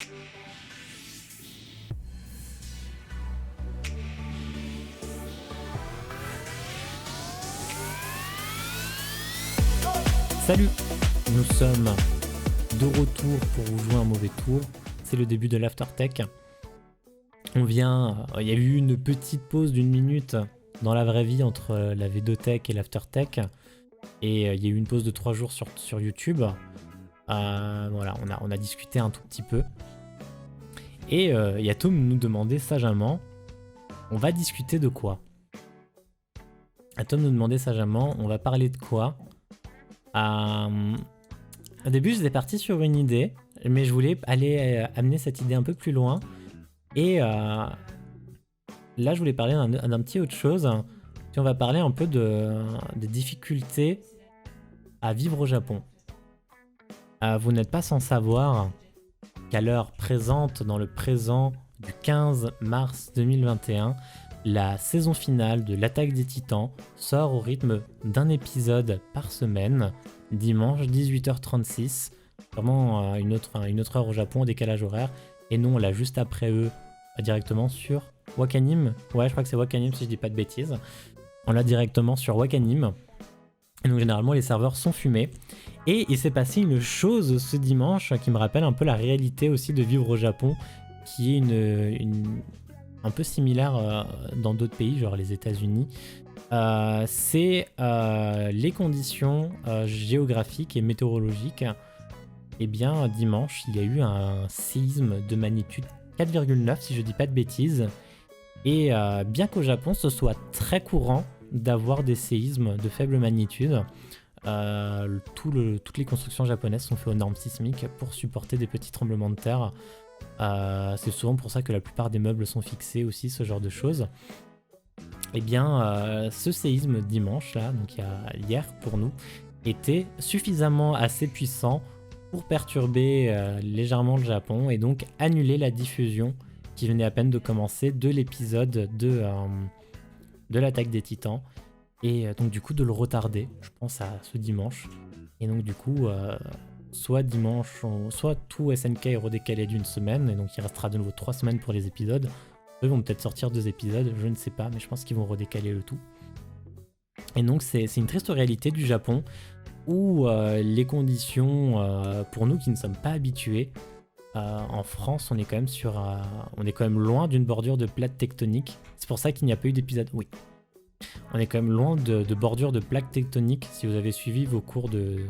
Salut, nous sommes de retour pour vous jouer un mauvais tour. C'est le début de l'Aftertech. Il y a eu une petite pause d'1 minute dans la vraie vie entre la V2Tech et l'Aftertech. Et il y a eu une pause de 3 jours sur YouTube. Voilà, on a discuté un tout petit peu. Et Yatom nous demandait sagemment, on va discuter de quoi? Yatom nous demandait sagemment, on va parler de quoi? Au début, j'étais parti sur une idée, mais je voulais aller amener cette idée un peu plus loin. Et là, je voulais parler d'un petit autre chose. Puis on va parler un peu des difficultés à vivre au Japon. Vous n'êtes pas sans savoir qu'à l'heure présente, dans le présent du 15 mars 2021, la saison finale de l'Attaque des Titans sort au rythme d'un épisode par semaine, dimanche 18h36, vraiment une autre heure au Japon, décalage horaire, et nous on l'a juste après eux, directement sur Wakanim. Ouais, je crois que c'est Wakanim si je dis pas de bêtises. On l'a directement sur Wakanim. Et donc généralement les serveurs sont fumés. Et il s'est passé une chose ce dimanche qui me rappelle un peu la réalité aussi de vivre au Japon, qui est un peu similaire dans d'autres pays, genre les États-Unis. C'est les conditions géographiques et météorologiques. Et bien dimanche, il y a eu un séisme de magnitude 4,9 si je dis pas de bêtises. Et bien qu'au Japon ce soit très courant d'avoir des séismes de faible magnitude, toutes les constructions japonaises sont faites aux normes sismiques pour supporter des petits tremblements de terre. C'est souvent pour ça que la plupart des meubles sont fixés aussi, ce genre de choses. Et bien ce séisme dimanche là, donc hier pour nous, était suffisamment assez puissant pour perturber légèrement le Japon et donc annuler la diffusion qui venait à peine de commencer de l'épisode de l'Attaque des Titans, et donc du coup de le retarder, je pense à ce dimanche. Et donc du coup soit dimanche, soit tout SNK est redécalé d'une semaine, et donc il restera de nouveau 3 semaines pour les épisodes. Eux vont peut-être sortir 2 épisodes, je ne sais pas, mais je pense qu'ils vont redécaler le tout. Et donc c'est une triste réalité du Japon, où les conditions, pour nous qui ne sommes pas habitués, en France on est quand même loin d'une bordure de plaques tectoniques. C'est pour ça qu'il n'y a pas eu d'épisode. Oui. On est quand même loin de bordure de plaques tectoniques. Si vous avez suivi vos cours de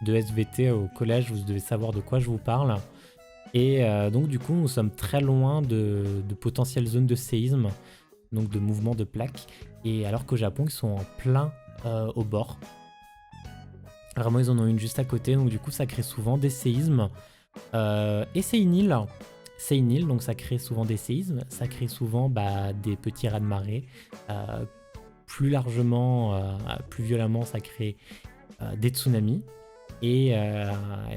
SVT au collège, vous devez savoir de quoi je vous parle. Et donc du coup, nous sommes très loin de potentielles zones de séisme, donc de mouvements de plaques. Et alors qu'au Japon, ils sont en plein au bord. Vraiment, ils en ont une juste à côté, donc du coup, ça crée souvent des séismes. Et c'est une île. C'est une île, donc ça crée souvent des séismes, ça crée souvent des petits raz-de-marée. Plus largement, plus violemment, ça crée des tsunamis. Et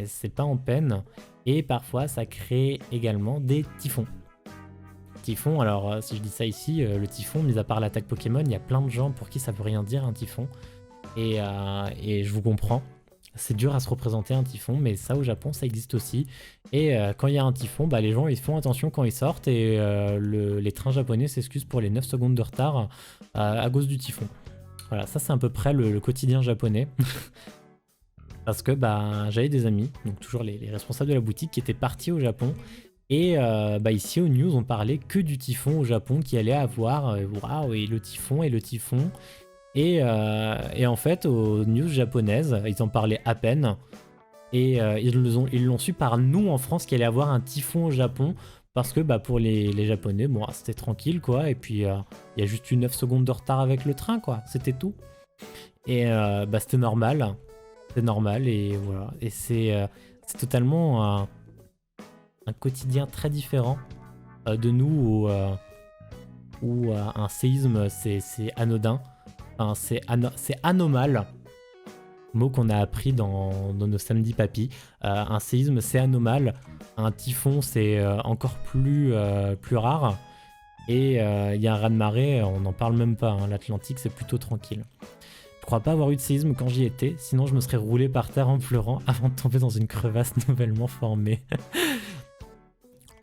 c'est pas en peine. Et parfois, ça crée également des typhons. Typhon, alors si je dis ça ici, le typhon, mis à part l'attaque Pokémon, il y a plein de gens pour qui ça veut rien dire un typhon. Et je vous comprends. C'est dur à se représenter un typhon, mais ça au Japon ça existe aussi. Et quand il y a un typhon, les gens ils font attention quand ils sortent, et les trains japonais s'excusent pour les 9 secondes de retard à cause du typhon. Voilà, ça c'est à peu près le quotidien japonais. Parce que j'avais des amis, donc toujours les responsables de la boutique, qui étaient partis au Japon. Et ici aux news on parlait que du typhon au Japon qui allait avoir, waouh, et le typhon. Et en fait, aux news japonaises, ils en parlaient à peine. Et ils l'ont su par nous en France qu'il allait avoir un typhon au Japon. Parce que pour les Japonais, bon, c'était tranquille, quoi. Et puis, il y a juste eu 9 secondes de retard avec le train, quoi. C'était tout. Et c'était normal. C'est normal, et voilà. Et c'est totalement un quotidien très différent de nous, où un séisme, c'est anodin. Enfin, c'est anomal, mot qu'on a appris dans nos samedis papy. Un séisme c'est anomal, un typhon c'est encore plus rare, et il y a un raz-de-marée, on n'en parle même pas, hein. L'Atlantique c'est plutôt tranquille. Je crois pas avoir eu de séisme quand j'y étais, sinon je me serais roulé par terre en pleurant avant de tomber dans une crevasse nouvellement formée.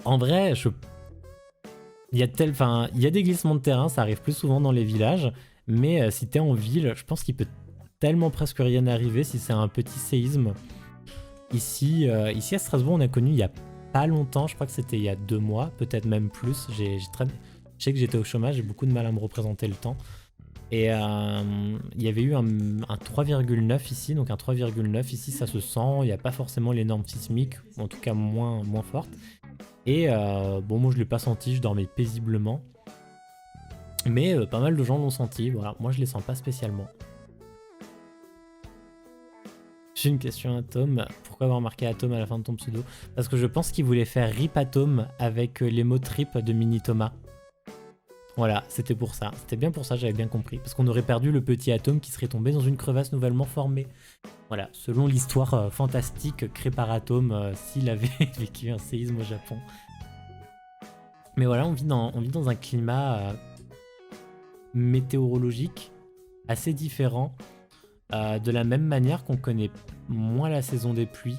En vrai, il y a des glissements de terrain, ça arrive plus souvent dans les villages, mais si t'es en ville, je pense qu'il peut tellement presque rien arriver si c'est un petit séisme. Ici à Strasbourg, on a connu il y a pas longtemps, je crois que c'était il y a 2 mois, peut-être même plus. Je sais que j'étais au chômage, j'ai beaucoup de mal à me représenter le temps. Et il y avait eu un 3,9 ici, donc un 3,9 ici, ça se sent, il n'y a pas forcément les normes sismiques, ou en tout cas moins fortes. Et bon, moi je l'ai pas senti, je dormais paisiblement. Mais pas mal de gens l'ont senti, voilà, moi je les sens pas spécialement. J'ai une question à Tom. Pourquoi avoir marqué Atom à la fin de ton pseudo? Parce que je pense qu'il voulait faire Rip Atom avec les mots trip de Mini Thomas. Voilà, c'était pour ça. C'était bien pour ça, j'avais bien compris. Parce qu'on aurait perdu le petit atome qui serait tombé dans une crevasse nouvellement formée. Voilà, selon l'histoire fantastique créée par Atom, s'il avait vécu un séisme au Japon. Mais voilà, on vit dans un climat météorologique assez différent. De la même manière qu'on connaît moins la saison des pluies.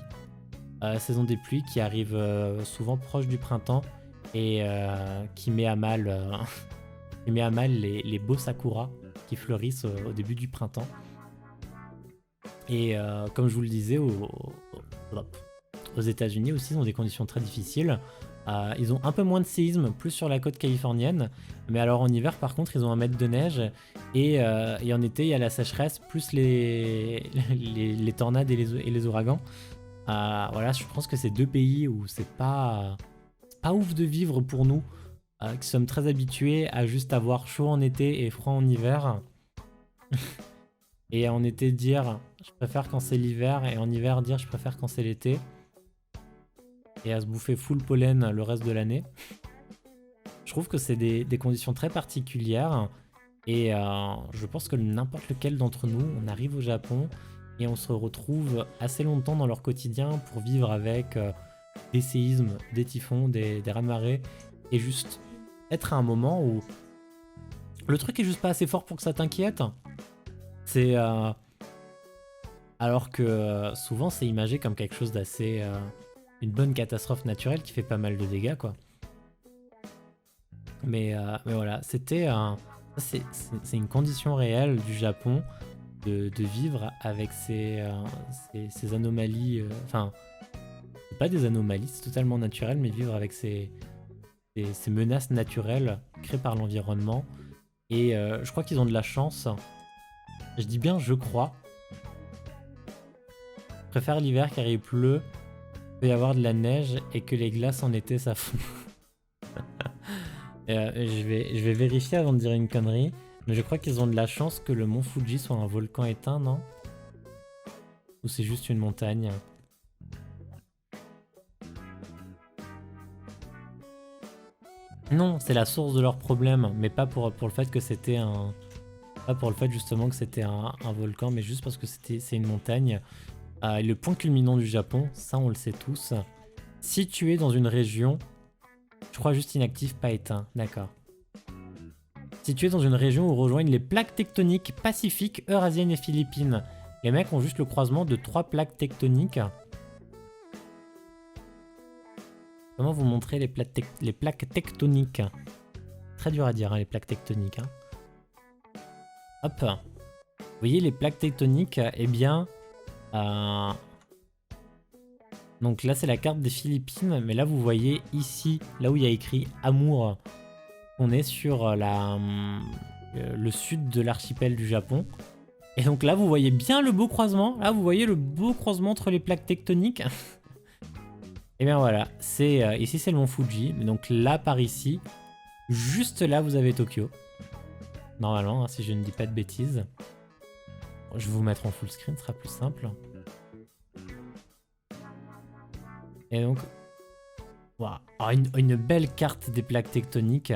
La saison des pluies qui arrive souvent proche du printemps et qui met à mal, les beaux sakura qui fleurissent au début du printemps. Et comme je vous le disais, aux États-Unis aussi, ils ont des conditions très difficiles. Ils ont un peu moins de séismes, plus sur la côte californienne. Mais alors en hiver, par contre, ils ont 1 mètre de neige. Et en été, il y a la sécheresse, plus les tornades et les ouragans. Voilà, je pense que c'est 2 pays où c'est pas ouf de vivre pour nous, qui sommes très habitués à juste avoir chaud en été et froid en hiver. Et en été dire je préfère quand c'est l'hiver, et en hiver dire je préfère quand c'est l'été. Et à se bouffer full pollen le reste de l'année. Je trouve que c'est des conditions très particulières. Et je pense que n'importe lequel d'entre nous, on arrive au Japon et on se retrouve assez longtemps dans leur quotidien pour vivre avec des séismes, des typhons, des raz-de-marée, et juste être à un moment où le truc est juste pas assez fort pour que ça t'inquiète. C'est alors que souvent c'est imagé comme quelque chose d'assez une bonne catastrophe naturelle qui fait pas mal de dégâts, quoi. Mais voilà, c'est une condition réelle du Japon de vivre avec ces anomalies. Enfin, c'est pas des anomalies, c'est totalement naturel, mais vivre avec ces menaces naturelles créées par l'environnement. Et je crois qu'ils ont de la chance. Je dis bien je crois. Je préfère l'hiver car il pleut, il peut y avoir de la neige et que les glaces en été ça fond. Je vais vérifier avant de dire une connerie, mais je crois qu'ils ont de la chance que le mont Fuji soit un volcan éteint, non? Ou c'est juste une montagne? Non, c'est la source de leurs problèmes, mais pas pour le fait que c'était un... Pas pour le fait justement que c'était un volcan, mais juste parce que c'est une montagne. Le point culminant du Japon, ça on le sait tous, situé dans une région, je crois juste inactif, pas éteint, d'accord. Situé dans une région où rejoignent les plaques tectoniques pacifiques, eurasiennes et philippines. Les mecs ont juste le croisement de 3 plaques tectoniques. Comment vous montrer les plaques tectoniques? Très dur à dire, hein, les plaques tectoniques. Hein. Hop. Vous voyez les plaques tectoniques, eh bien... Donc là c'est la carte des Philippines, mais là vous voyez ici, là où il y a écrit Amour, on est sur le sud de l'archipel du Japon. Et donc là vous voyez bien le beau croisement, là vous voyez le beau croisement entre les plaques tectoniques. Et bien voilà, ici c'est le mont Fuji, mais donc là par ici, juste là vous avez Tokyo. Normalement, hein, si je ne dis pas de bêtises. Je vais vous mettre en full screen, ce sera plus simple. Et donc, wow. Une belle carte des plaques tectoniques.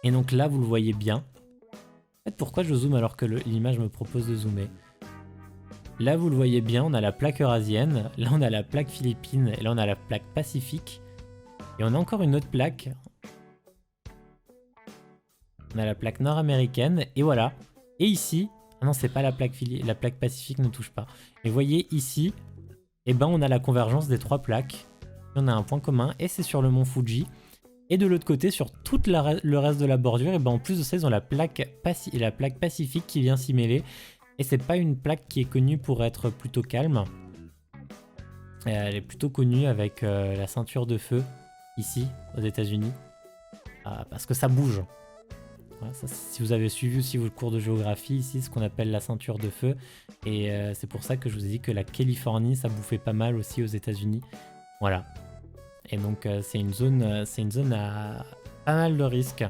Et donc là, vous le voyez bien. En fait, pourquoi je zoome alors que l'image me propose de zoomer? Là, vous le voyez bien, on a la plaque eurasienne, là, on a la plaque philippine, et là, on a la plaque pacifique. Et on a encore une autre plaque. On a la plaque nord-américaine, et voilà. Et ici, ah non, c'est pas la plaque pacifique ne touche pas. Et voyez ici, eh ben, on a la convergence des 3 plaques. On a un point commun et c'est sur le mont Fuji. Et de l'autre côté, sur tout le reste de la bordure, et ben en plus de ça, ils ont la plaque Pacifique qui vient s'y mêler. Et c'est pas une plaque qui est connue pour être plutôt calme. Elle est plutôt connue avec la ceinture de feu, ici, aux États-Unis. Parce que ça bouge. Voilà, ça, si vous avez suivi aussi vos cours de géographie, ici, ce qu'on appelle la ceinture de feu. Et c'est pour ça que je vous ai dit que la Californie, ça bouffait pas mal aussi aux États-Unis. Voilà. Et donc c'est une zone à pas mal de risques.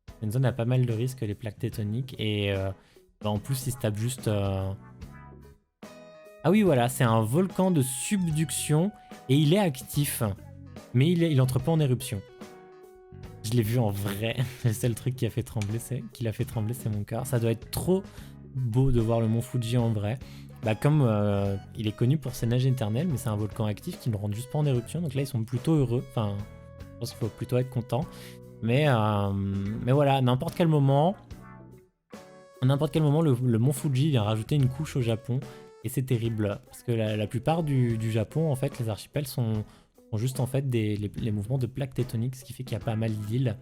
C'est une zone à pas mal de risques, les plaques tectoniques. Et en plus, ils se tapent juste... Ah oui, voilà, c'est un volcan de subduction et il est actif. Mais il entre pas en éruption. Je l'ai vu en vrai. Le seul truc qui l'a fait trembler, c'est mon cœur. Ça doit être trop beau de voir le mont Fuji en vrai. Bah comme il est connu pour ses neiges éternelles, mais c'est un volcan actif qui ne rentre juste pas en éruption. Donc là, ils sont plutôt heureux. Enfin, je pense qu'il faut plutôt être content. Mais voilà, à n'importe quel moment, le mont Fuji vient rajouter une couche au Japon. Et c'est terrible. Parce que la plupart du Japon, en fait, les archipels sont juste en fait les mouvements de plaques tectoniques, ce qui fait qu'il y a pas mal d'îles.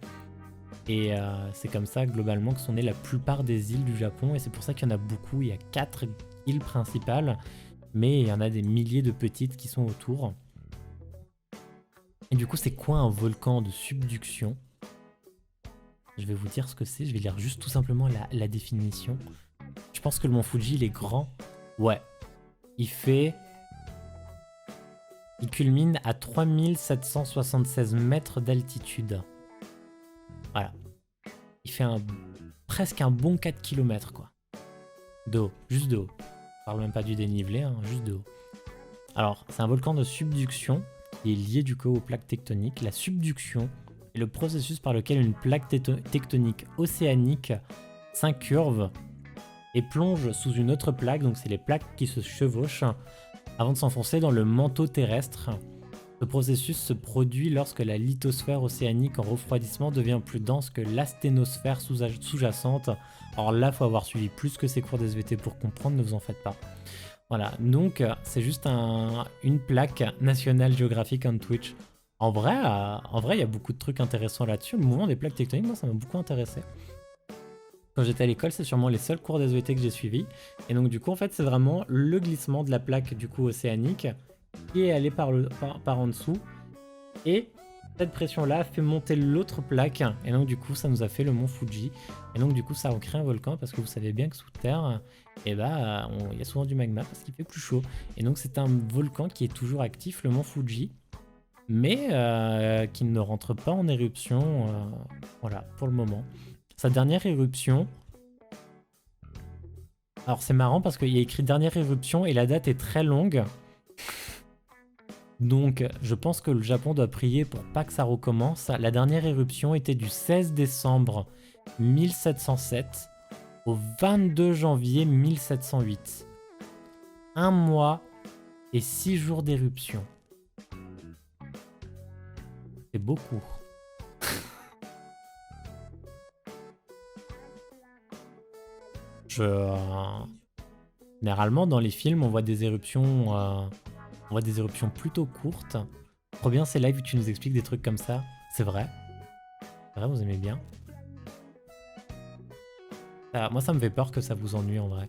Et c'est comme ça, globalement, que sont nées la plupart des îles du Japon. Et c'est pour ça qu'il y en a beaucoup. Il y a 4 îles principales, mais il y en a des milliers de petites qui sont autour. Et du coup, c'est quoi un volcan de subduction? Je vais vous dire ce que c'est, je vais lire juste tout simplement la définition. Je pense que le mont Fuji, il est grand. Ouais. Il culmine à 3776 mètres d'altitude. Voilà. Il fait presque un bon 4 km, quoi. De haut, juste de haut. Je parle même pas du dénivelé, hein, juste de haut. Alors, c'est un volcan de subduction qui est lié du coup aux plaques tectoniques. La subduction est le processus par lequel une plaque tectonique océanique s'incurve et plonge sous une autre plaque. Donc, c'est les plaques qui se chevauchent avant de s'enfoncer dans le manteau terrestre. Ce processus se produit lorsque la lithosphère océanique en refroidissement devient plus dense que l'asténosphère sous-jacente. Alors là, il faut avoir suivi plus que ces cours d'SVT pour comprendre, ne vous en faites pas. Voilà, donc c'est juste une plaque nationale géographique on Twitch. En vrai, il y a beaucoup de trucs intéressants là-dessus. Le mouvement des plaques tectoniques, moi, ça m'a beaucoup intéressé. Quand j'étais à l'école, c'est sûrement les seuls cours d'SVT que j'ai suivis. Et donc du coup, en fait, c'est vraiment le glissement de la plaque du coup océanique qui est allé par en dessous. Et cette pression-là fait monter l'autre plaque. Et donc du coup, ça nous a fait le mont Fuji. Et donc du coup, ça a créé un volcan parce que vous savez bien que sous terre, il y a souvent du magma parce qu'il fait plus chaud. Et donc c'est un volcan qui est toujours actif, le mont Fuji, mais qui ne rentre pas en éruption. Voilà, pour le moment. Sa dernière éruption... Alors c'est marrant parce qu'il y a écrit dernière éruption et la date est très longue. Donc je pense que le Japon doit prier pour pas que ça recommence. La dernière éruption était du 16 décembre 1707 au 22 janvier 1708. 1 mois et 6 jours d'éruption. C'est beaucoup. Généralement, dans les films, on voit des éruptions plutôt courtes. Trop bien ces lives où tu nous expliques des trucs comme ça. C'est vrai. C'est vrai, vous aimez bien. Moi, ça me fait peur que ça vous ennuie en vrai.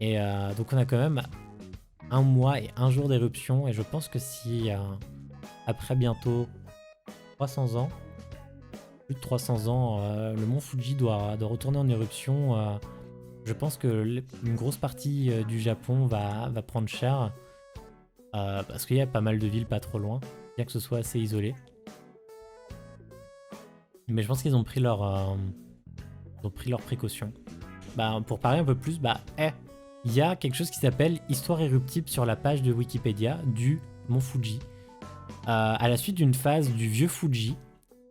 Et donc, on a quand même 1 mois et 1 jour d'éruption. Et je pense que si, après bientôt 300 ans, plus de 300 ans, le mont Fuji doit retourner en éruption. Je pense que une grosse partie du Japon va prendre cher. Parce qu'il y a pas mal de villes pas trop loin, bien que ce soit assez isolé. Mais je pense qu'ils ont pris leurs précautions. Pour parler un peu plus, il y a quelque chose qui s'appelle Histoire éruptive sur la page de Wikipédia du mont Fuji. À la suite d'une phase du vieux Fuji,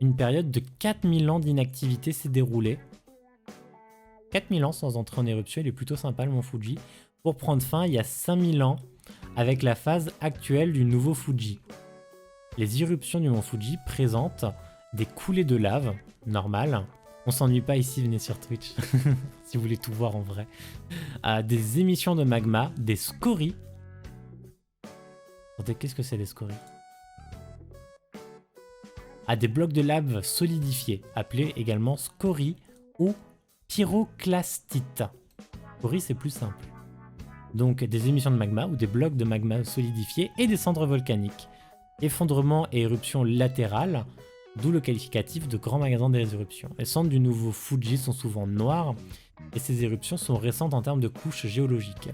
une période de 4000 ans d'inactivité s'est déroulée. 4000 ans sans entrer en éruption, il est plutôt sympa le mont Fuji. Pour prendre fin, il y a 5000 ans avec la phase actuelle du nouveau Fuji. Les éruptions du mont Fuji présentent des coulées de lave, normal. On s'ennuie pas ici, venez sur Twitch, si vous voulez tout voir en vrai. Des émissions de magma, des scories. Attendez, qu'est-ce que c'est des scories? à des blocs de lave solidifiés, appelés également scories ou pyroclastites. Scories, c'est plus simple. Donc des émissions de magma ou des blocs de magma solidifiés et des cendres volcaniques. Effondrement et éruptions latérales, d'où le qualificatif de grand magasin des éruptions. Les cendres du nouveau Fuji sont souvent noires et ces éruptions sont récentes en termes de couches géologiques.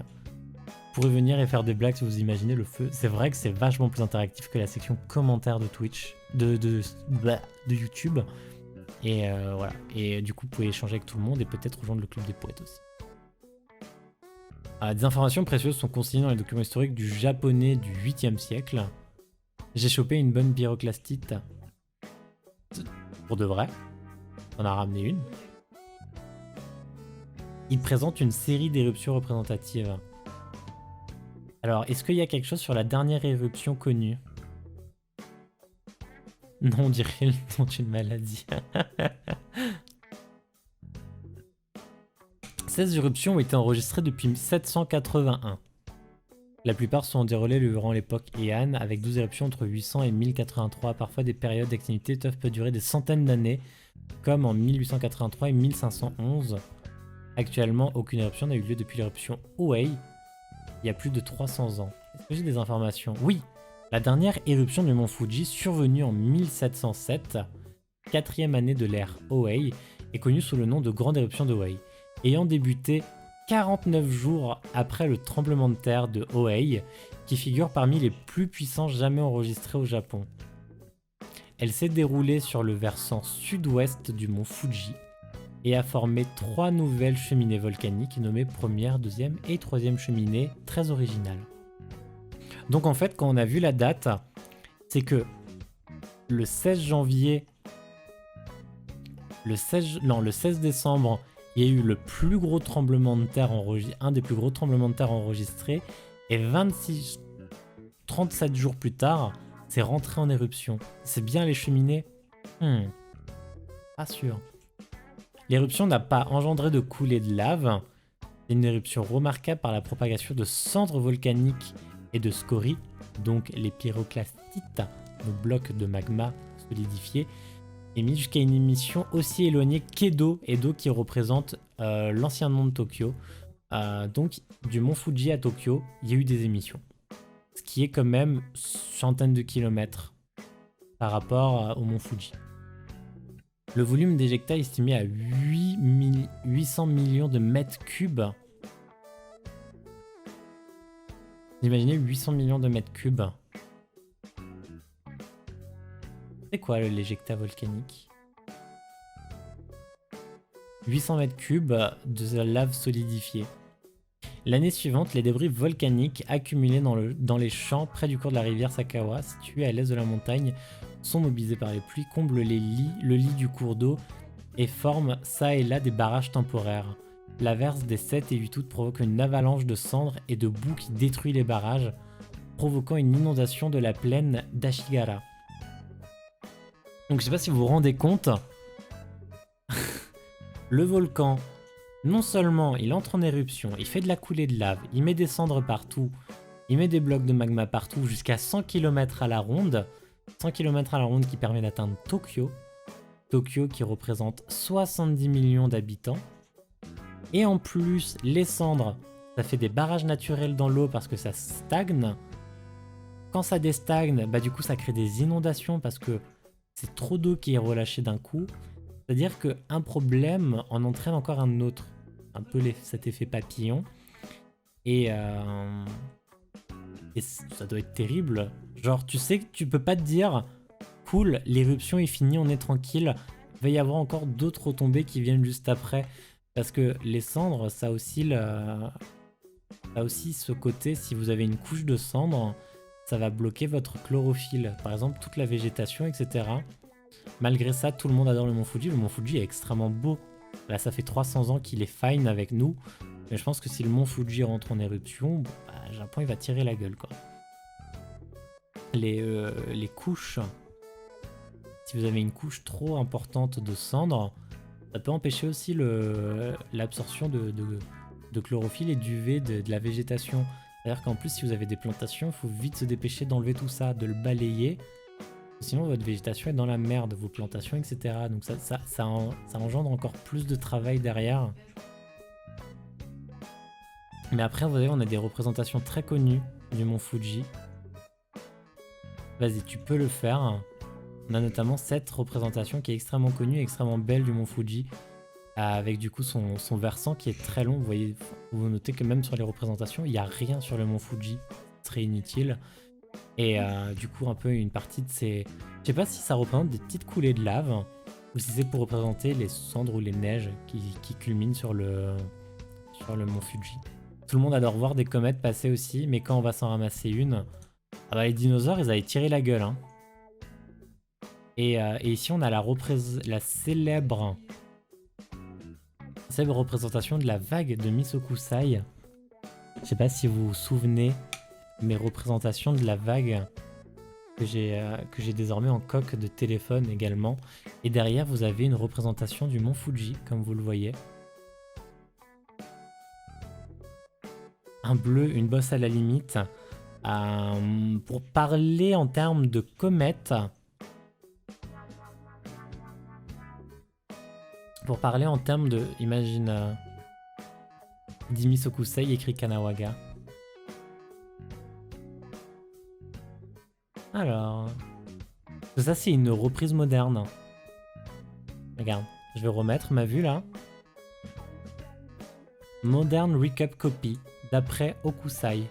Vous pourrez venir et faire des blagues si vous imaginez le feu. C'est vrai que c'est vachement plus interactif que la section commentaires de Twitch, de YouTube. Et voilà. Et du coup, vous pouvez échanger avec tout le monde et peut-être rejoindre le club des poètes aussi. Des informations précieuses sont consignées dans les documents historiques du japonais du 8e siècle. J'ai chopé une bonne pyroclastite. Pour de vrai. On a ramené une. Il présente une série d'éruptions représentatives. Alors, est-ce qu'il y a quelque chose sur la dernière éruption connue? Non, on dirait le nom d'une maladie. 16 éruptions ont été enregistrées depuis 781. La plupart sont déroulées durant l'époque Heian, avec 12 éruptions entre 800 et 1083. Parfois, des périodes d'activité peuvent durer des centaines d'années, comme en 1883 et 1511. Actuellement, aucune éruption n'a eu lieu depuis l'éruption Owei, il y a plus de 300 ans. Est-ce que j'ai des informations? Oui, la dernière éruption du mont Fuji, survenue en 1707, 4e année de l'ère Owei, est connue sous le nom de Grande éruption de Owei, ayant débuté 49 jours après le tremblement de terre de Owei, qui figure parmi les plus puissants jamais enregistrés au Japon. Elle s'est déroulée sur le versant sud-ouest du mont Fuji et a formé 3 nouvelles cheminées volcaniques nommées première, deuxième et troisième cheminée, très originales. Donc en fait, quand on a vu la date, c'est que le 16 janvier, le 16 décembre, il y a eu le plus gros tremblement de terre un des plus gros tremblements de terre enregistrés, et 37 jours plus tard, c'est rentré en éruption. C'est bien les cheminées? Pas sûr. L'éruption n'a pas engendré de coulée de lave. C'est une éruption remarquable par la propagation de cendres volcaniques et de scories, donc les pyroclastites, nos blocs de magma solidifiés, émis jusqu'à une émission aussi éloignée qu'Edo, Edo qui représente l'ancien nom de Tokyo. Donc du mont Fuji à Tokyo, il y a eu des émissions. Ce qui est quand même centaines de kilomètres par rapport au mont Fuji. Le volume d'éjecta est estimé à 800 millions de mètres cubes. Imaginez 800 millions de mètres cubes. C'est quoi l'éjecta volcanique? 800 mètres cubes de lave solidifiée. L'année suivante, les débris volcaniques accumulés dans les champs près du cours de la rivière Sakawa, située à l'est de la montagne, sont mobilisés par les pluies, comblent le lit du cours d'eau et forment ça et là des barrages temporaires. L'averse des 7 et 8 août provoque une avalanche de cendres et de boue qui détruit les barrages, provoquant une inondation de la plaine d'Ashigara. Donc je sais pas si vous vous rendez compte, le volcan, non seulement il entre en éruption, il fait de la coulée de lave, il met des cendres partout, il met des blocs de magma partout jusqu'à 100 km à la ronde, 100 km à la ronde qui permet d'atteindre Tokyo. Tokyo qui représente 70 millions d'habitants. Et en plus, les cendres, ça fait des barrages naturels dans l'eau parce que ça stagne. Quand ça déstagne, bah du coup ça crée des inondations parce que c'est trop d'eau qui est relâchée d'un coup. C'est-à-dire qu'un problème en entraîne encore un autre. Un peu cet effet papillon. Et ça doit être terrible. Genre, tu sais que tu peux pas te dire cool, l'éruption est finie, on est tranquille. Il va y avoir encore d'autres retombées qui viennent juste après. Parce que les cendres, ça a aussi ce côté, si vous avez une couche de cendres, ça va bloquer votre chlorophylle. Par exemple, toute la végétation, etc. Malgré ça, tout le monde adore le mont Fuji. Le mont Fuji est extrêmement beau. Là, ça fait 300 ans qu'il est fine avec nous. Mais je pense que si le mont Fuji rentre en éruption, Japon, il va tirer la gueule, quoi. Les couches, si vous avez une couche trop importante de cendres, ça peut empêcher aussi l'absorption de chlorophylle et d'UV de la végétation. C'est-à-dire qu'en plus, si vous avez des plantations, il faut vite se dépêcher d'enlever tout ça, de le balayer. Sinon, votre végétation est dans la merde, vos plantations, etc. Donc ça engendre encore plus de travail derrière. Mais après, vous voyez, on a des représentations très connues du mont Fuji. Vas-y, tu peux le faire. On a notamment cette représentation qui est extrêmement connue, extrêmement belle du mont Fuji, avec du coup son versant qui est très long. Vous voyez, vous notez que même sur les représentations, il n'y a rien sur le mont Fuji, très inutile. Et du coup, un peu une partie de ces... Je sais pas si ça représente des petites coulées de lave, ou si c'est pour représenter les cendres ou les neiges qui culminent sur le mont Fuji. Tout le monde adore voir des comètes passer aussi, mais quand on va s'en ramasser une, ah bah les dinosaures, ils avaient tiré la gueule. Hein. Et ici, on a la célèbre représentation de la vague de Misokusai. Je sais pas si vous vous souvenez mes représentations de la vague que j'ai désormais en coque de téléphone également. Et derrière, vous avez une représentation du mont Fuji, comme vous le voyez. Un bleu, une bosse à la limite. Pour parler en termes de comètes, pour parler en termes de... Imagine... Dimisokusei écrit Kanawaga. Alors... Ça, c'est une reprise moderne. Regarde, je vais remettre ma vue là. Modern Recap Copy, d'après Okusai.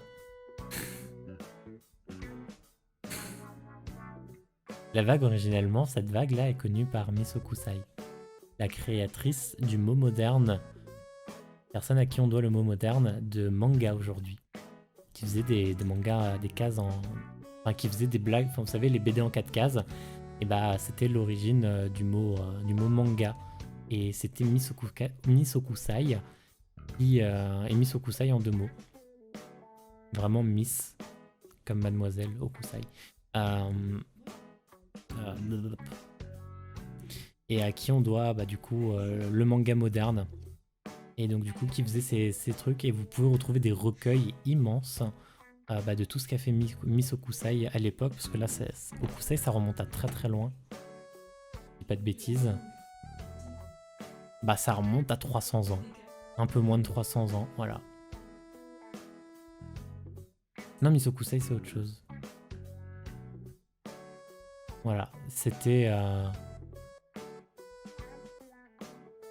La vague originellement, cette vague là est connue par Misokusai, la créatrice du mot moderne, personne à qui on doit le mot moderne de manga aujourd'hui, qui faisait des mangas, des cases en... Enfin, qui faisait des blagues, enfin, vous savez, les BD en 4 cases, et bah c'était l'origine du mot manga, et c'était Misokusai, et Misokusai en 2 mots. Vraiment Miss, comme Mademoiselle Okusai. Et à qui on doit bah, du coup le manga moderne. Et donc du coup qui faisait ces trucs. Et vous pouvez retrouver des recueils immenses bah, de tout ce qu'a fait Misokusai à l'époque. Parce que là, Okusai, ça remonte à très très loin. Je dis pas de bêtises. Bah ça remonte à 300 ans. Un peu moins de 300 ans, voilà. Non, Misokusai, c'est autre chose. Voilà, c'était...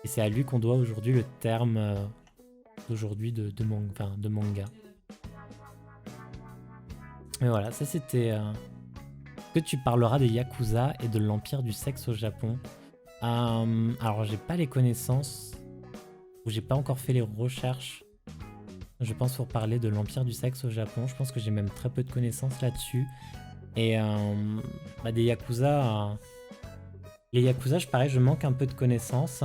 Et c'est à lui qu'on doit aujourd'hui le terme d'aujourd'hui de manga. Mais voilà, ça c'était... Que tu parleras des Yakuza et de l'empire du sexe au Japon. Alors, j'ai pas les connaissances, ou j'ai pas encore fait les recherches, je pense, pour parler de l'empire du sexe au Japon. Je pense que j'ai même très peu de connaissances là-dessus. Et bah des Yakuza... les Yakuza, pareil, je manque un peu de connaissances.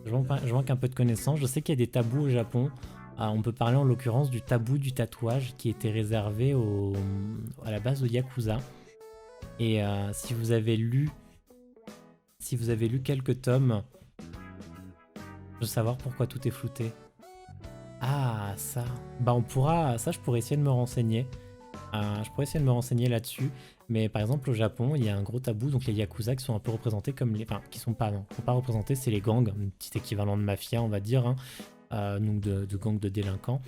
Je manque un peu de connaissances. Je sais qu'il y a des tabous au Japon. On peut parler en l'occurrence du tabou du tatouage qui était réservé à la base aux Yakuza. Et si vous avez lu quelques tomes, je veux savoir pourquoi tout est flouté. Ah, ça. Bah ça, je pourrais essayer de me renseigner. Là-dessus. Mais par exemple, au Japon, il y a un gros tabou. Donc les Yakuza qui sont un peu représentés comme les... Enfin, qui sont pas représentés, c'est les gangs. Un petit équivalent de mafia, on va dire. Hein. Donc de gangs de délinquants.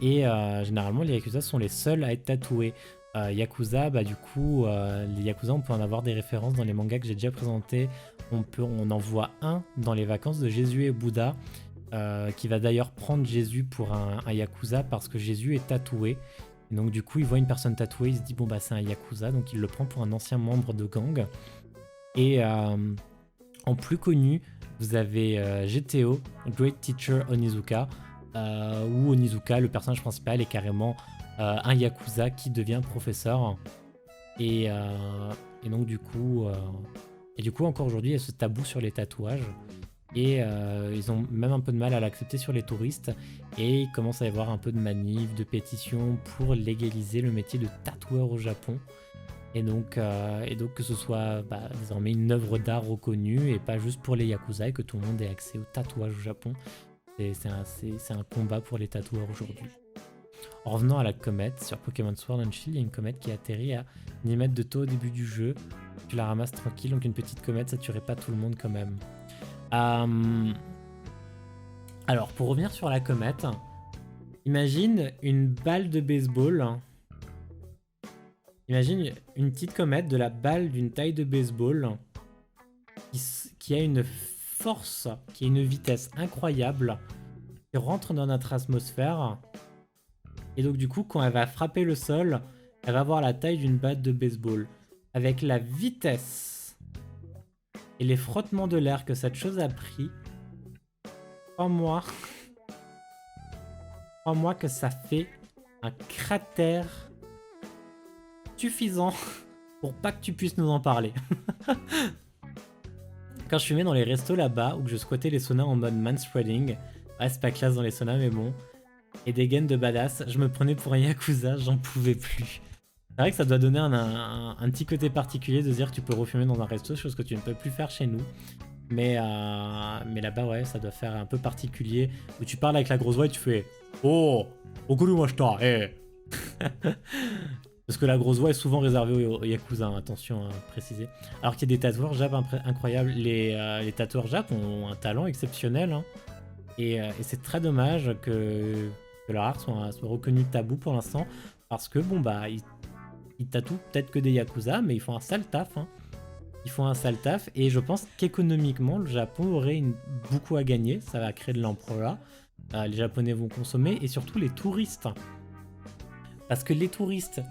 Et généralement, les Yakuza sont les seuls à être tatoués. Yakuza, bah du coup, les Yakuza, on peut en avoir des références dans les mangas que j'ai déjà présentés. On en voit un dans les vacances de Jésus et Bouddha, qui va d'ailleurs prendre Jésus pour un Yakuza parce que Jésus est tatoué. Et donc du coup, il voit une personne tatouée, il se dit bon bah c'est un Yakuza, donc il le prend pour un ancien membre de gang. Et en plus connu, vous avez GTO, Great Teacher Onizuka, où Onizuka, le personnage principal, est carrément un Yakuza qui devient professeur. Et donc du coup, encore aujourd'hui, il y a ce tabou sur les tatouages. Et ils ont même un peu de mal à l'accepter sur les touristes. Et il commence à y avoir un peu de manifs, de pétitions pour légaliser le métier de tatoueur au Japon. Et donc que ce soit désormais une œuvre d'art reconnue et pas juste pour les Yakuza et que tout le monde ait accès au tatouage au Japon. C'est un combat pour les tatoueurs aujourd'hui. En revenant à la comète, sur Pokémon Sword and Shield, il y a une comète qui atterrit à 10 mètres de taux au début du jeu. Tu la ramasses tranquille, donc une petite comète, ça tuerait pas tout le monde quand même. Alors, pour revenir sur la comète, imagine une balle de baseball. Imagine une petite comète de la balle d'une taille de baseball qui a une force, qui a une vitesse incroyable, qui rentre dans notre atmosphère. Et donc du coup, quand elle va frapper le sol, elle va avoir la taille d'une batte de baseball. Avec la vitesse et les frottements de l'air que cette chose a pris, crois-moi que ça fait un cratère suffisant pour pas que tu puisses nous en parler. Quand je fumais dans les restos là-bas, ou que je squattais les saunas en mode manspreading, ouais, c'est pas classe dans les saunas, mais bon, et des gains de badass, je me prenais pour un yakuza, j'en pouvais plus. C'est vrai que ça doit donner un petit côté particulier de dire que tu peux refumer dans un resto, chose que tu ne peux plus faire chez nous. Mais là-bas, ouais, ça doit faire un peu particulier, où tu parles avec la grosse voix et tu fais « Oh, okurumashita, eh !» Parce que la grosse voix est souvent réservée aux yakuza, hein, attention à préciser. Alors qu'il y a des tatoueurs Jap incroyables. Les tatoueurs Jap ont un talent exceptionnel. Hein. Et c'est très dommage que leur art soit reconnu tabou pour l'instant. Parce que, bon, bah, ils tatouent peut-être que des yakuza, mais ils font un sale taf. Hein. Ils font un sale taf. Et je pense qu'économiquement, le Japon aurait beaucoup à gagner. Ça va créer de l'emploi. Les Japonais vont consommer. Et surtout les touristes. Parce que les touristes...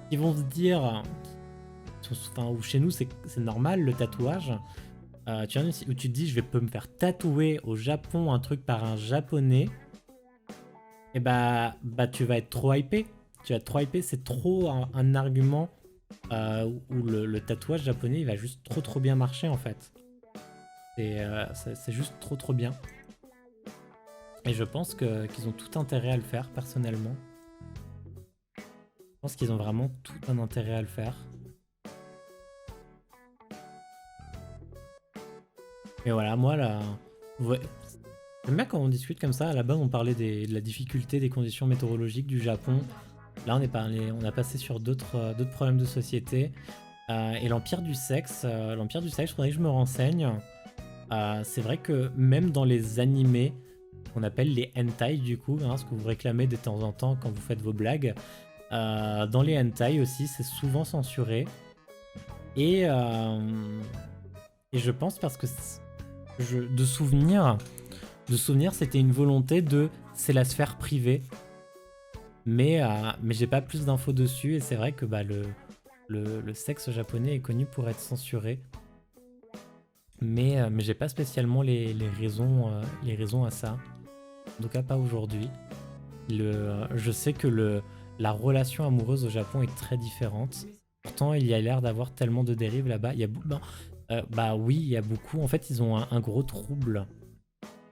ils vont se dire, enfin, ou chez nous c'est normal le tatouage, tu vois, où tu te dis je peux me faire tatouer au Japon un truc par un japonais, et bah tu vas être trop hypé. Tu vas être trop hypé, c'est trop un argument où le tatouage japonais il va juste trop bien marcher en fait. C'est juste trop bien. Et je pense qu'ils ont tout intérêt à le faire personnellement. Je pense qu'ils ont vraiment tout un intérêt à le faire. Mais voilà, moi là... ouais. J'aime bien quand on discute comme ça. À la base, on parlait de la difficulté des conditions météorologiques du Japon. Là, on a passé sur d'autres problèmes de société. Et l'empire du sexe, je faudrait que je me renseigne. C'est vrai que même dans les animés, qu'on appelle les hentai du coup, hein, ce que vous réclamez de temps en temps quand vous faites vos blagues, dans les hentai aussi, c'est souvent censuré. Et je pense parce que de souvenir, c'était une volonté de... c'est la sphère privée. Mais j'ai pas plus d'infos dessus. Et c'est vrai que bah, le sexe japonais est connu pour être censuré. Mais j'ai pas spécialement les raisons à ça. En tout cas, pas aujourd'hui. Je sais que la relation amoureuse au Japon est très différente. Pourtant, il y a l'air d'avoir tellement de dérives là-bas. Il y a bah oui, il y a beaucoup. En fait, ils ont un gros trouble.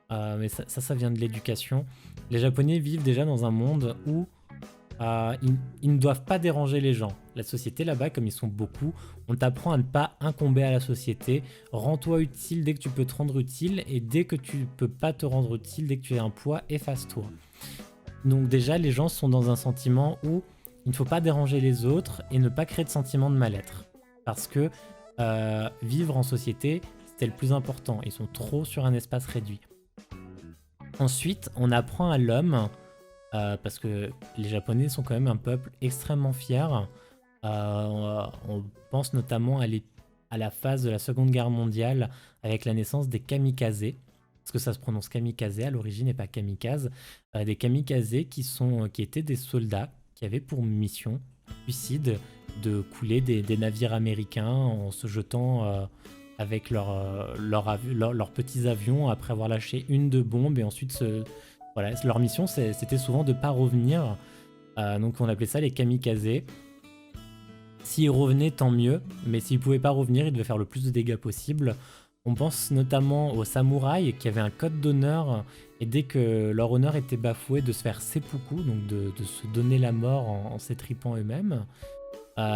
Mais ça vient de l'éducation. Les Japonais vivent déjà dans un monde où ils ne doivent pas déranger les gens. La société là-bas, comme ils sont beaucoup, on t'apprend à ne pas incomber à la société. Rends-toi utile dès que tu peux te rendre utile, et dès que tu peux pas te rendre utile, dès que tu as un poids, efface-toi. Donc déjà, les gens sont dans un sentiment où il ne faut pas déranger les autres et ne pas créer de sentiment de mal-être. Parce que vivre en société, c'était le plus important. Ils sont trop sur un espace réduit. Ensuite, on apprend à l'homme, parce que les Japonais sont quand même un peuple extrêmement fier. On pense notamment à la phase de la Seconde Guerre mondiale avec la naissance des kamikazes. Parce que ça se prononce kamikaze à l'origine et pas kamikaze. Des kamikazes qui étaient des soldats qui avaient pour mission suicide de couler des navires américains en se jetant avec leurs petits avions après avoir lâché une de bombes, et ensuite voilà, leur mission c'était souvent de ne pas revenir. Donc on appelait ça les kamikazes. S'ils revenaient, tant mieux, mais s'ils ne pouvaient pas revenir, ils devaient faire le plus de dégâts possible. On pense notamment aux samouraïs qui avaient un code d'honneur, et dès que leur honneur était bafoué, de se faire seppuku, donc de se donner la mort en s'étripant eux-mêmes.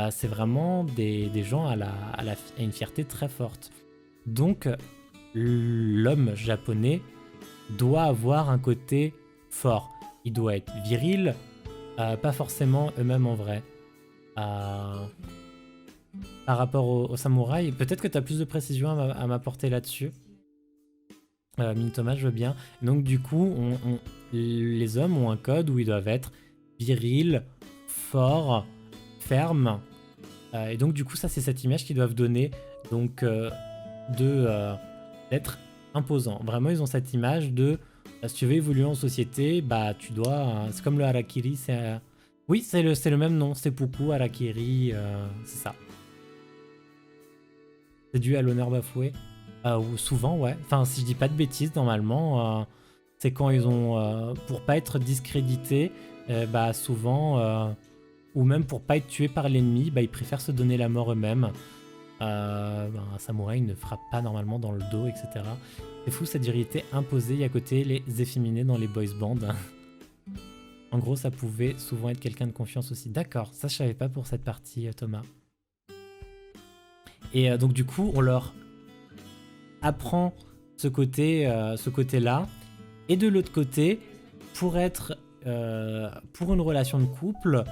C'est vraiment des gens à une fierté très forte. Donc l'homme japonais doit avoir un côté fort. Il doit être viril, pas forcément eux-mêmes en vrai. par rapport au samouraï. Peut-être que tu as plus de précision à m'apporter là-dessus. Mini Thomas, je veux bien. Donc du coup, les hommes ont un code où ils doivent être virils, forts, fermes. Et donc du coup, ça c'est cette image qu'ils doivent donner. Donc d'être imposant. Vraiment, ils ont cette image de si tu veux évoluer en société, bah tu dois. C'est comme le harakiri, c'est. Oui, c'est le même nom, seppuku, harakiri, c'est ça. C'est dû à l'honneur bafoué. Ou souvent, ouais. Enfin, si je dis pas de bêtises, normalement, c'est quand ils ont. Pour pas être discrédités, bah souvent. Ou même pour pas être tués par l'ennemi, bah ils préfèrent se donner la mort eux-mêmes. Un samouraï ne frappe pas normalement dans le dos, etc. C'est fou cette virilité imposée et à côté les efféminés dans les boys bands. En gros, ça pouvait souvent être quelqu'un de confiance aussi. D'accord, ça je savais pas pour cette partie, Thomas. Et donc du coup, on leur apprend ce côté-là. Et de l'autre côté, pour une relation de couple,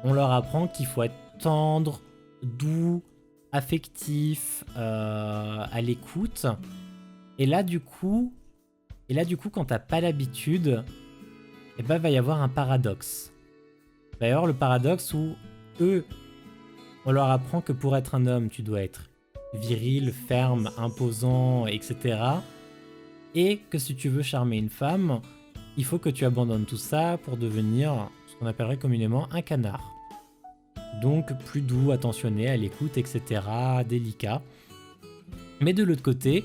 on leur apprend qu'il faut être tendre, doux, affectif, à l'écoute. Et là, du coup, quand t'as pas l'habitude, eh ben, va y avoir un paradoxe. D'ailleurs, le paradoxe où eux, on leur apprend que pour être un homme, tu dois être viril, ferme, imposant, etc. Et que si tu veux charmer une femme, il faut que tu abandonnes tout ça pour devenir ce qu'on appellerait communément un canard. Donc plus doux, attentionné, à l'écoute, etc., délicat. Mais de l'autre côté,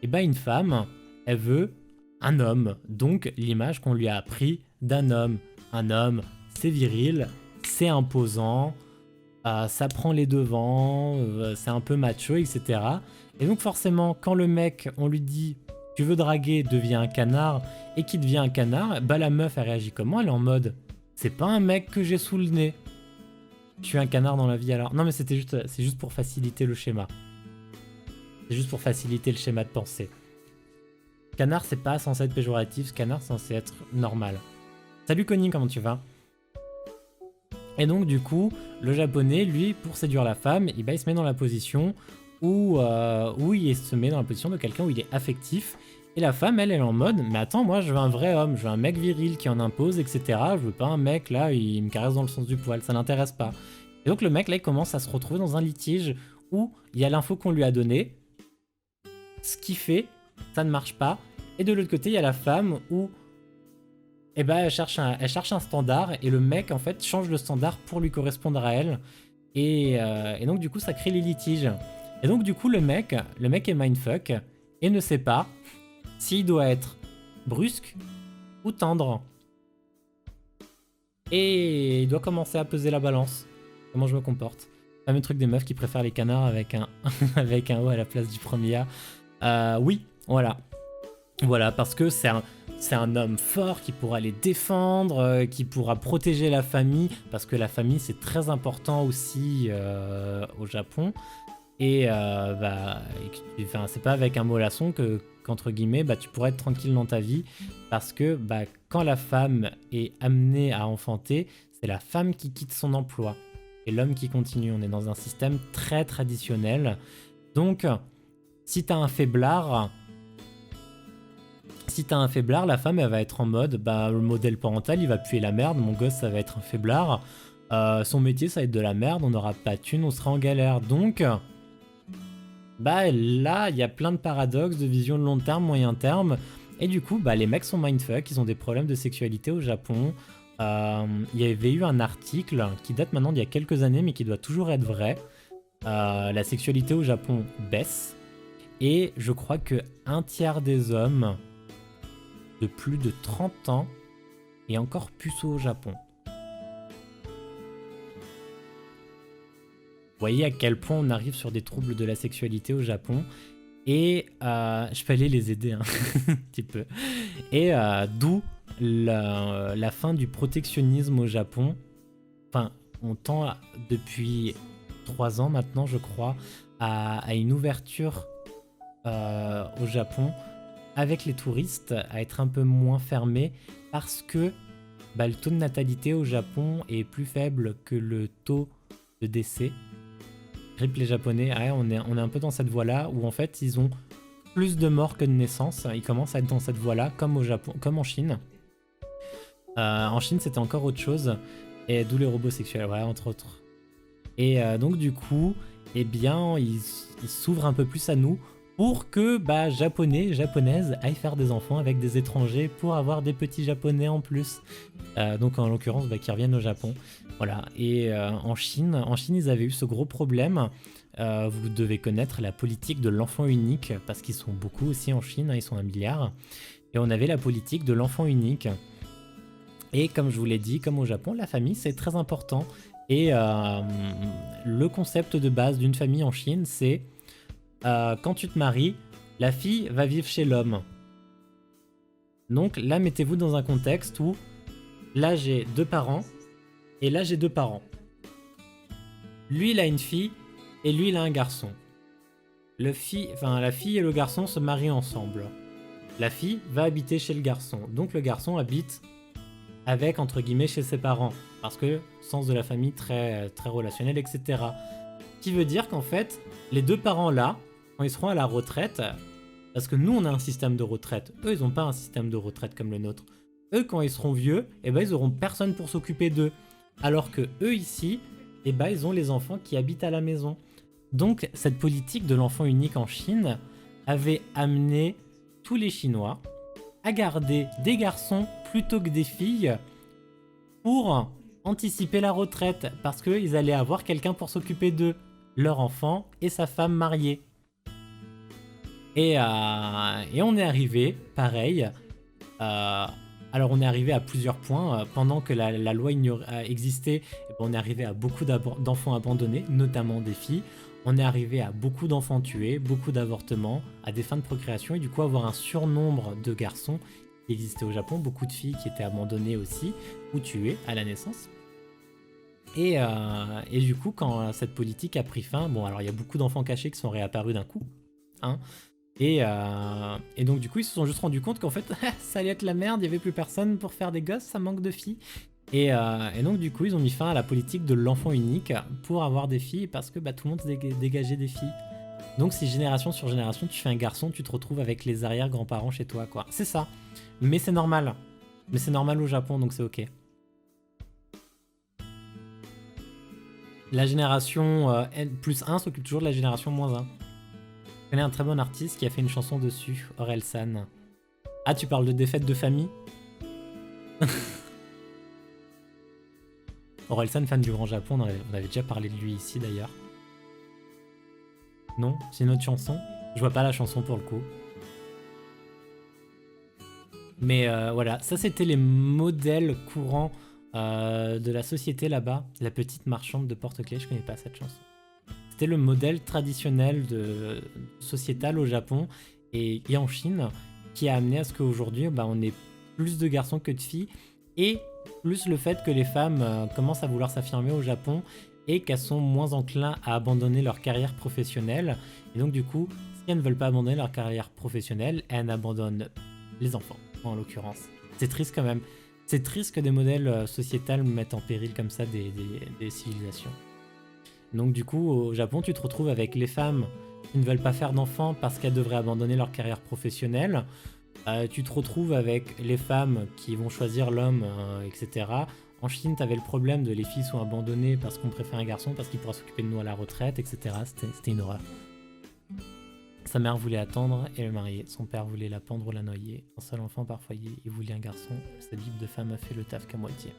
eh ben une femme, elle veut un homme. Donc l'image qu'on lui a appris d'un homme. Un homme, c'est viril, c'est imposant, ça prend les devants, c'est un peu macho, etc. Et donc forcément, quand le mec, on lui dit « tu veux draguer, deviens un canard », et qu'il devient un canard, bah la meuf, elle réagit comment? Elle est en mode « c'est pas un mec que j'ai sous le nez ». Je suis un canard dans la vie alors. Non mais c'est juste pour faciliter le schéma. C'est juste pour faciliter le schéma de pensée. Canard, c'est pas censé être péjoratif, canard, c'est censé être normal. Salut Connie, comment tu vas? Et donc du coup, le japonais, lui, pour séduire la femme, il se met dans la position où il se met dans la position de quelqu'un où il est affectif. Et la femme, elle est en mode, mais attends, moi je veux un vrai homme, je veux un mec viril qui en impose, etc. Je veux pas un mec là, il me caresse dans le sens du poil, ça l'intéresse pas. Et donc le mec là, il commence à se retrouver dans un litige où il y a l'info qu'on lui a donnée, ce qui fait, ça ne marche pas. Et de l'autre côté, il y a la femme où elle cherche un standard et le mec en fait change le standard pour lui correspondre à elle. Et donc du coup, ça crée les litiges. Et donc du coup, le mec est mindfuck et ne sait pas s'il doit être brusque ou tendre. Et il doit commencer à peser la balance. Comment je me comporte. Le fameux truc des meufs qui préfèrent les canards avec un, avec un O à la place du premier A. Oui, voilà. Voilà, parce que c'est un homme fort qui pourra les défendre, qui pourra protéger la famille, parce que la famille c'est très important aussi au Japon. Et c'est pas avec un mollasson qu'entre guillemets tu pourrais être tranquille dans ta vie, parce que quand la femme est amenée à enfanter, c'est la femme qui quitte son emploi et l'homme qui continue. On est dans un système très traditionnel. Donc si t'as un faiblard, la femme elle va être en mode le modèle parental il va puer la merde, mon gosse ça va être un faiblard, son métier ça va être de la merde, on n'aura pas de thunes, on sera en galère. Donc là il y a plein de paradoxes de vision de long terme, moyen terme, et du coup les mecs sont mindfuck, ils ont des problèmes de sexualité au Japon. Il y avait eu un article qui date maintenant d'il y a quelques années mais qui doit toujours être vrai. La sexualité au Japon baisse et je crois que un tiers des hommes de plus de 30 ans est encore puceau au Japon. Vous voyez à quel point on arrive sur des troubles de la sexualité au Japon. Et je peux aller les aider un petit peu. Et d'où la fin du protectionnisme au Japon. Enfin, on tend depuis 3 ans maintenant, je crois, à une ouverture au Japon avec les touristes, à être un peu moins fermé parce que le taux de natalité au Japon est plus faible que le taux de décès. Rip les Japonais, ouais, on est un peu dans cette voie-là où en fait ils ont plus de morts que de naissances. Ils commencent à être dans cette voie-là, comme au Japon, comme en Chine. En Chine, c'était encore autre chose, et d'où les robots sexuels, ouais, entre autres. Et donc du coup, eh bien, ils s'ouvrent un peu plus à nous pour que Japonais, Japonaises aillent faire des enfants avec des étrangers pour avoir des petits Japonais en plus. Donc en l'occurrence, qui reviennent au Japon. Voilà. Et en Chine, ils avaient eu ce gros problème. Vous devez connaître la politique de l'enfant unique, parce qu'ils sont beaucoup aussi en Chine, hein, ils sont 1 milliard. Et on avait la politique de l'enfant unique. Et comme je vous l'ai dit, comme au Japon, la famille c'est très important. Et le concept de base d'une famille en Chine, c'est quand tu te maries, la fille va vivre chez l'homme. Donc là, mettez-vous dans un contexte où là j'ai 2 parents et là j'ai 2 parents. Lui il a une fille et lui il a un garçon. La fille et le garçon se marient ensemble. La fille va habiter chez le garçon. Donc le garçon habite avec, entre guillemets, chez ses parents. Parce que sens de la famille très, très relationnel, etc. Ce qui veut dire qu'en fait, les 2 parents là, quand ils seront à la retraite, parce que nous on a un système de retraite, eux ils n'ont pas un système de retraite comme le nôtre. Eux quand ils seront vieux, ils auront personne pour s'occuper d'eux. Alors que eux ici, ils ont les enfants qui habitent à la maison. Donc cette politique de l'enfant unique en Chine avait amené tous les Chinois à garder des garçons plutôt que des filles pour anticiper la retraite, parce qu'ils allaient avoir quelqu'un pour s'occuper d'eux, leur enfant et sa femme mariée. Et on est arrivé, pareil, alors on est arrivé à plusieurs points. Pendant que la loi existait, on est arrivé à beaucoup d'enfants abandonnés, notamment des filles. On est arrivé à beaucoup d'enfants tués, beaucoup d'avortements, à des fins de procréation, et du coup avoir un surnombre de garçons qui existait au Japon, beaucoup de filles qui étaient abandonnées aussi, ou tuées à la naissance. Et du coup, quand cette politique a pris fin, bon alors il y a beaucoup d'enfants cachés qui sont réapparus d'un coup, hein, et donc du coup ils se sont juste rendus compte qu'en fait ça allait être la merde, il n'y avait plus personne pour faire des gosses, ça manque de filles. Et donc du coup ils ont mis fin à la politique de l'enfant unique pour avoir des filles, parce que tout le monde dégageait des filles. Donc si génération sur génération tu fais un garçon, tu te retrouves avec les arrière-grands-parents chez toi, quoi. C'est ça. Mais c'est normal. Mais c'est normal au Japon, donc c'est ok. La génération N+1 s'occupe toujours de la génération -1. Je connais un très bon artiste qui a fait une chanson dessus, Orelsan. Ah, tu parles de défaite de famille? Orelsan, fan du Grand Japon, on avait déjà parlé de lui ici d'ailleurs. Non, c'est une autre chanson. Je vois pas la chanson pour le coup. Mais voilà, ça c'était les modèles courants de la société là-bas. La petite marchande de porte-clés, je connais pas cette chanson. C'était le modèle traditionnel sociétal au Japon et en Chine, qui a amené à ce qu'aujourd'hui on ait plus de garçons que de filles, et plus le fait que les femmes commencent à vouloir s'affirmer au Japon et qu'elles sont moins enclins à abandonner leur carrière professionnelle. Et donc du coup, si elles ne veulent pas abandonner leur carrière professionnelle, elles abandonnent les enfants, en l'occurrence. C'est triste quand même. C'est triste que des modèles sociétals mettent en péril comme ça des civilisations. Donc du coup, au Japon, tu te retrouves avec les femmes qui ne veulent pas faire d'enfants parce qu'elles devraient abandonner leur carrière professionnelle. Tu te retrouves avec les femmes qui vont choisir l'homme, etc. En Chine, tu avais le problème de les filles sont abandonnées parce qu'on préfère un garçon, parce qu'il pourra s'occuper de nous à la retraite, etc. C'était une horreur. Sa mère voulait attendre et le marier. Son père voulait la pendre ou la noyer. Un seul enfant par foyer. Il voulait un garçon. Sa bible de femme a fait le taf qu'à moitié.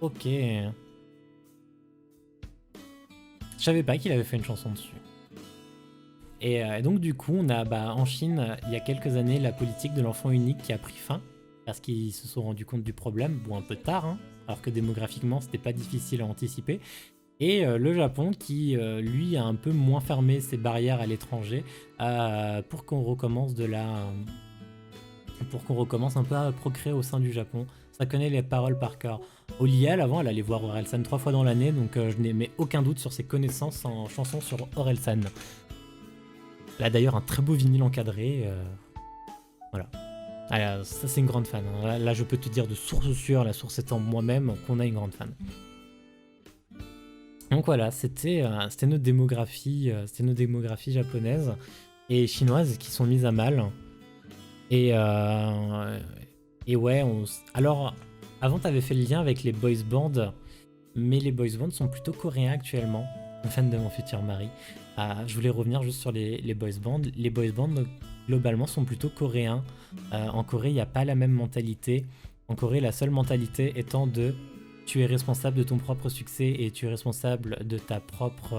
Ok. Je savais pas qu'il avait fait une chanson dessus. Et donc du coup, on a en Chine, il y a quelques années, la politique de l'enfant unique qui a pris fin. Parce qu'ils se sont rendus compte du problème. Bon, un peu tard, hein, alors que démographiquement, c'était pas difficile à anticiper. Et le Japon qui, lui, a un peu moins fermé ses barrières à l'étranger pour qu'on recommence un peu à procréer au sein du Japon. Ça connaît les paroles par cœur. Oliel, avant, elle allait voir Orelsan 3 fois dans l'année, donc je n'ai aucun doute sur ses connaissances en chansons sur Orelsan. Elle a d'ailleurs un très beau vinyle encadré. Voilà. Alors, ça, c'est une grande fan. Hein. Là, je peux te dire de source sûre, la source étant moi-même, qu'on a une grande fan. Donc voilà, c'était nos démographies, japonaises et chinoises qui sont mises à mal. Et, ouais, alors avant t'avais fait le lien avec les boys bands, mais les boys bands sont plutôt coréens actuellement. Fan de mon futur mari. Je voulais revenir juste sur les boys bands. Les boys bands globalement sont plutôt coréens. En Corée, il n'y a pas la même mentalité. En Corée, la seule mentalité étant de tu es responsable de ton propre succès et tu es responsable de ta propre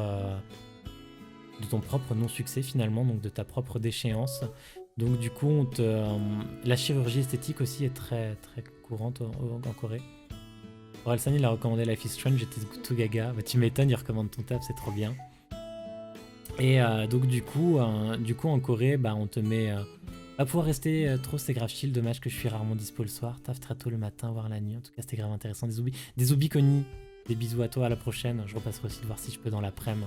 de ton propre non-succès finalement, donc de ta propre déchéance. Donc du coup, la chirurgie esthétique aussi est très très courante en Corée. Orelsan il a recommandé Life is Strange, j'étais tout gaga. Bah, tu m'étonnes, il recommande ton taf, c'est trop bien. Et donc du coup en Corée, bah, on te met... pas pouvoir rester trop, c'est grave chill. Dommage que je suis rarement dispo le soir. Taf très tôt le matin, voire la nuit. En tout cas, c'était grave intéressant. Des oubis Connie. Des bisous à toi, à la prochaine. Je repasserai aussi de voir si je peux dans l'après-midi.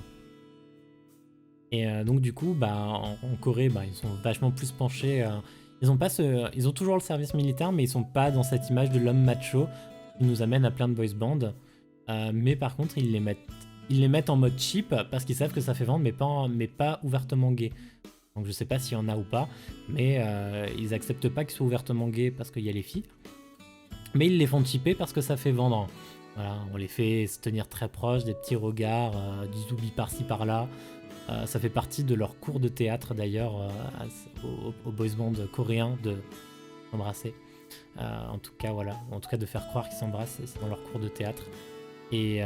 Et donc du coup, bah, en Corée, bah, ils sont vachement plus penchés. Ils ont toujours le service militaire, mais ils sont pas dans cette image de l'homme macho qui nous amène à plein de boys bands. Mais par contre, ils les mettent en mode cheap parce qu'ils savent que ça fait vendre, mais pas ouvertement gay. Donc je sais pas s'il y en a ou pas, mais ils acceptent pas qu'ils soient ouvertement gays parce qu'il y a les filles. Mais ils les font cheaper parce que ça fait vendre. Voilà, on les fait se tenir très proches, des petits regards, du zoubi par-ci par-là. Ça fait partie de leur cours de théâtre d'ailleurs, aux boys band coréens de s'embrasser. En tout cas, voilà. En tout cas, de faire croire qu'ils s'embrassent, c'est dans leur cours de théâtre. Et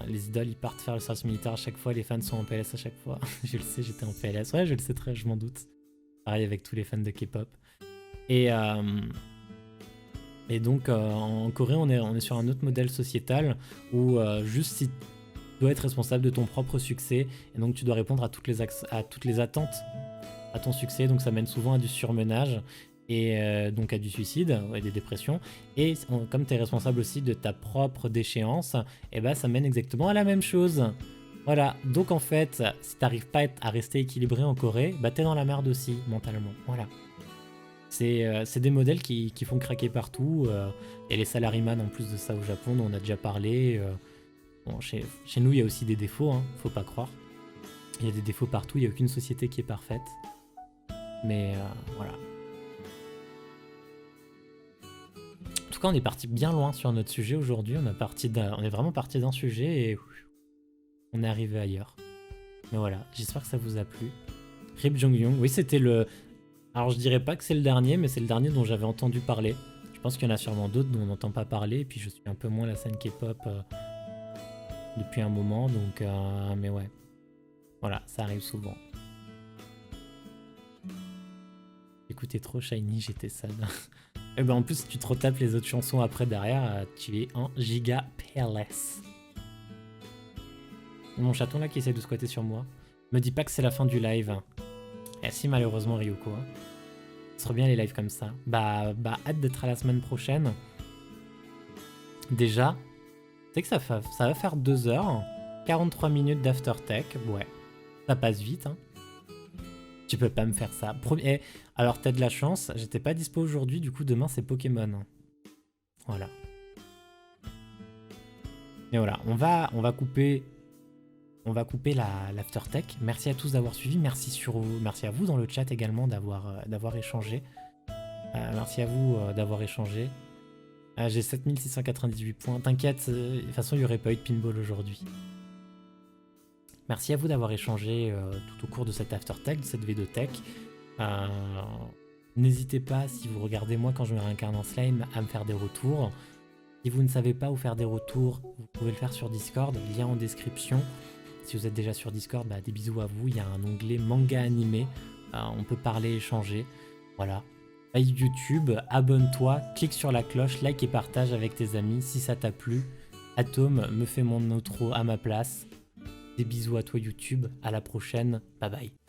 les idoles, ils partent faire le service militaire à chaque fois. Les fans sont en PLS à chaque fois. Je le sais, j'étais en PLS. Ouais, je le sais je m'en doute. Pareil avec tous les fans de K-pop. Et donc, en Corée, on est sur un autre modèle sociétal où juste si tu dois être responsable de ton propre succès, et donc tu dois répondre à toutes les attentes à ton succès. Donc, ça mène souvent à du surmenage. Et donc à du suicide et des dépressions. Et comme tu es responsable aussi de ta propre déchéance, et bah ça mène exactement à la même chose. Voilà, donc en fait, si t'arrives pas à rester équilibré en Corée, bah t'es dans la merde aussi, mentalement. Voilà. C'est des modèles qui font craquer partout. Et les salaryman en plus de ça au Japon, dont on a déjà parlé. Bon, chez nous, il y a aussi des défauts, hein, faut pas croire. Il y a des défauts partout, il n'y a aucune société qui est parfaite. Mais voilà. En tout cas, on est parti bien loin sur notre sujet aujourd'hui. On est vraiment parti d'un sujet et on est arrivé ailleurs. Mais voilà, j'espère que ça vous a plu. Rip Jong-young, oui, c'était le... Alors, je dirais pas que c'est le dernier, mais c'est le dernier dont j'avais entendu parler. Je pense qu'il y en a sûrement d'autres dont on n'entend pas parler. Et puis, je suis un peu moins la scène K-pop depuis un moment. Donc, mais ouais. Voilà, ça arrive souvent. Écoutez trop Shiny, j'étais sad. Et ben en plus, si tu te retapes les autres chansons après derrière, tu es en giga PLS. Mon chaton là qui essaie de squatter sur moi. Me dis pas que c'est la fin du live. Et si malheureusement Ryuko. Hein. Ce serait bien les lives comme ça. Bah hâte d'être à la semaine prochaine. Déjà, tu sais que ça va faire 2 heures. 43 minutes d'aftertech. Ouais, ça passe vite. Hein. Tu peux pas me faire ça. Alors t'as de la chance, j'étais pas dispo aujourd'hui, du coup demain c'est Pokémon. Voilà. Et voilà, on va couper l'aftertech. Merci à tous d'avoir suivi, merci à vous dans le chat également d'avoir échangé. Merci à vous d'avoir échangé. J'ai 7698 points. T'inquiète, de toute façon il n'y aurait pas eu de pinball aujourd'hui. Merci à vous d'avoir échangé tout au cours de cette aftertech, de cette V2 Tech. N'hésitez pas, si vous regardez moi quand je me réincarne en slime, à me faire des retours. Si vous ne savez pas où faire des retours, vous pouvez le faire sur Discord, lien en description. Si vous êtes déjà sur Discord, bah, des bisous à vous. Il y a un onglet manga animé, on peut parler, échanger. Voilà. Like YouTube, abonne-toi, clique sur la cloche, like et partage avec tes amis si ça t'a plu. Atome me fait mon outro à ma place. Des bisous à toi YouTube, à la prochaine, bye bye.